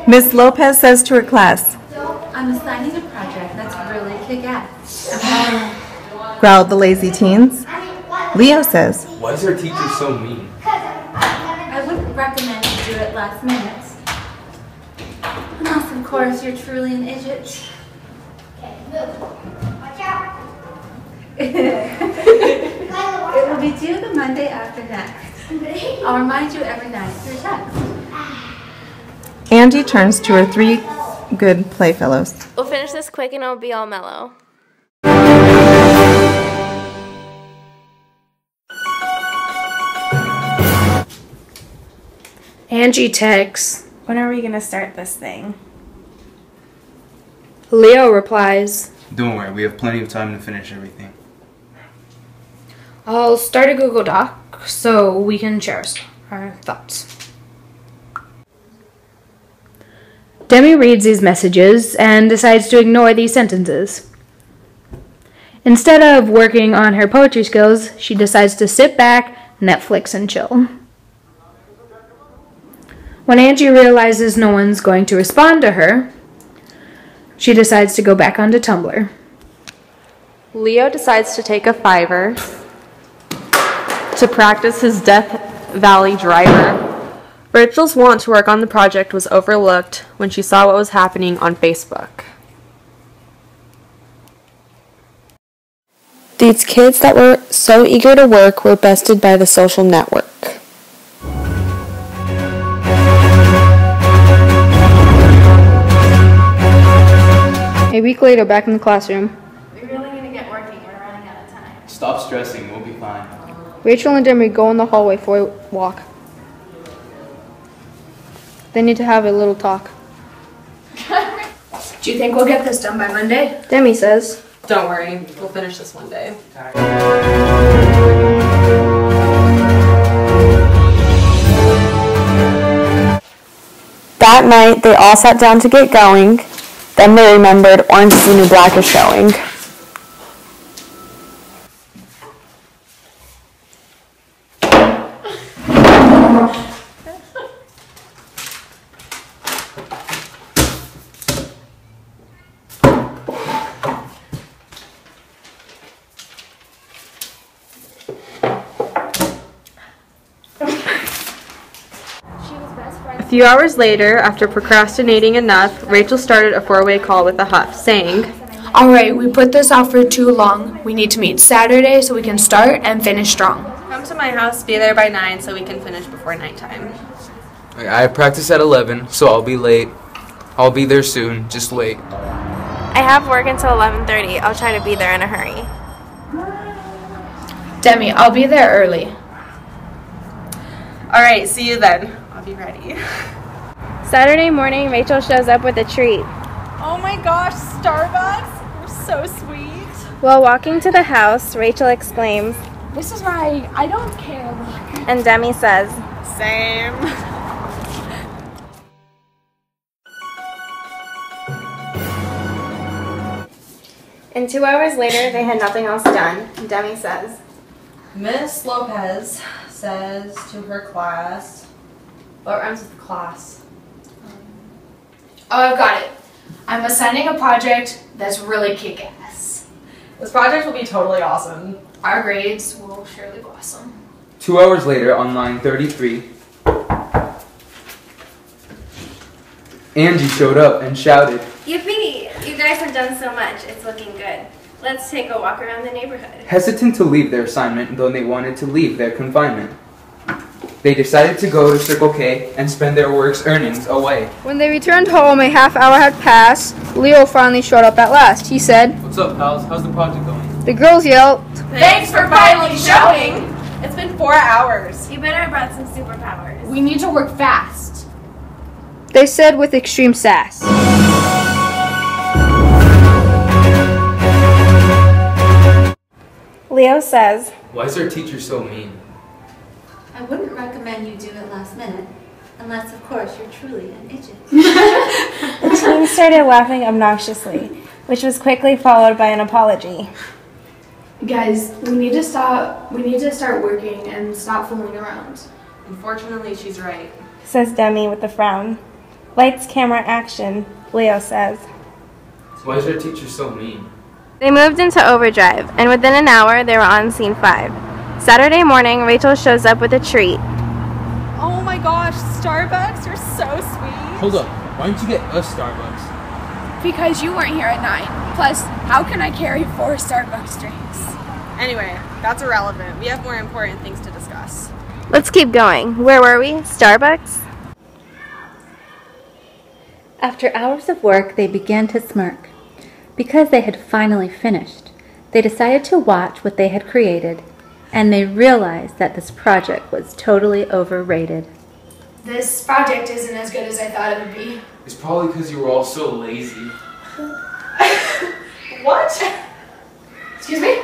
Miss Lopez says to her class, I'm assigning a project that's really kick-ass. growled the lazy teens. Leo says, why is our teacher so mean? I wouldn't recommend you do it last minute. Unless, of course, you're truly an idiot. Okay, move. Watch out. It will be due the Monday after next. I'll remind you every night through text. Angie turns to her three good playfellows. We'll finish this quick and it'll be all mellow. Angie texts, when are we going to start this thing? Leo replies, Don't worry, we have plenty of time to finish everything. I'll start a Google Doc so we can share our thoughts. Demi reads these messages and decides to ignore these sentences. Instead of working on her poetry skills, she decides to sit back, Netflix, and chill. When Angie realizes no one's going to respond to her, she decides to go back onto Tumblr. Leo decides to take a Fiverr to practice his Death Valley driver. Rachel's want to work on the project was overlooked when she saw what was happening on Facebook. These kids that were so eager to work were bested by the social network. A week later, back in the classroom, We really need to get working. We're running out of time. Stop stressing, we'll be fine. Rachel and Demorie go in the hallway for a walk. They need to have a little talk. Do you think we'll get this done by Monday? Demi says. Don't worry, we'll finish this one day. That night, they all sat down to get going. Then they remembered Orange is the New Black is showing. A few hours later, after procrastinating enough, Rachel started a four-way call with a huff, saying, Alright, we put this off for too long. We need to meet Saturday so we can start and finish strong. Come to my house, be there by 9 so we can finish before nighttime. I have practice at 11, so I'll be late. I'll be there soon, just wait. I have work until 11:30. I'll try to be there in a hurry. Demi, I'll be there early. Alright, see you then. I'll be ready. Saturday morning, Rachel shows up with a treat. Oh my gosh, Starbucks? You're so sweet. While walking to the house, Rachel exclaims, This is right. I don't care. Look. and Demi says, Same. And 2 hours later, they had nothing else done. Demi says, Miss Lopez says to her class, what rhymes with class? Oh, I've got it. I'm assigning a project that's really kick-ass. This project will be totally awesome. Our grades will surely blossom. 2 hours later, on line 33, Angie showed up and shouted, Yippee! You guys have done so much. It's looking good. Let's take a walk around the neighborhood. hesitant to leave their assignment though they wanted to leave their confinement. They decided to go to Circle K and spend their work's earnings away. When they returned home, a half hour had passed. Leo finally showed up at last. He said, What's up, pals? How's the project going? The girls yelled, Thanks for finally showing. It's been 4 hours. You better have brought some superpowers. We need to work fast. They said with extreme sass. Leo says, Why is our teacher so mean? I wouldn't recommend you do it last minute. Unless, of course, you're truly an idiot. The team started laughing obnoxiously, which was quickly followed by an apology. Guys, we need to start working and stop fooling around. Unfortunately, she's right. Says Demi with a frown. Lights, camera, action, Leo says. Why is our teacher so mean? They moved into overdrive, and within an hour, they were on scene 5. Saturday morning, Rachel shows up with a treat. Oh my gosh, Starbucks, you're so sweet. Hold up. Why don't you get us Starbucks? Because you weren't here at 9. Plus, how can I carry 4 Starbucks drinks? Anyway, that's irrelevant. We have more important things to discuss. Let's keep going. Where were we? Starbucks? After hours of work, they began to smirk. Because they had finally finished, they decided to watch what they had created, and they realized that this project was totally overrated. This project isn't as good as I thought it would be. It's probably because you were all so lazy. What? Excuse me?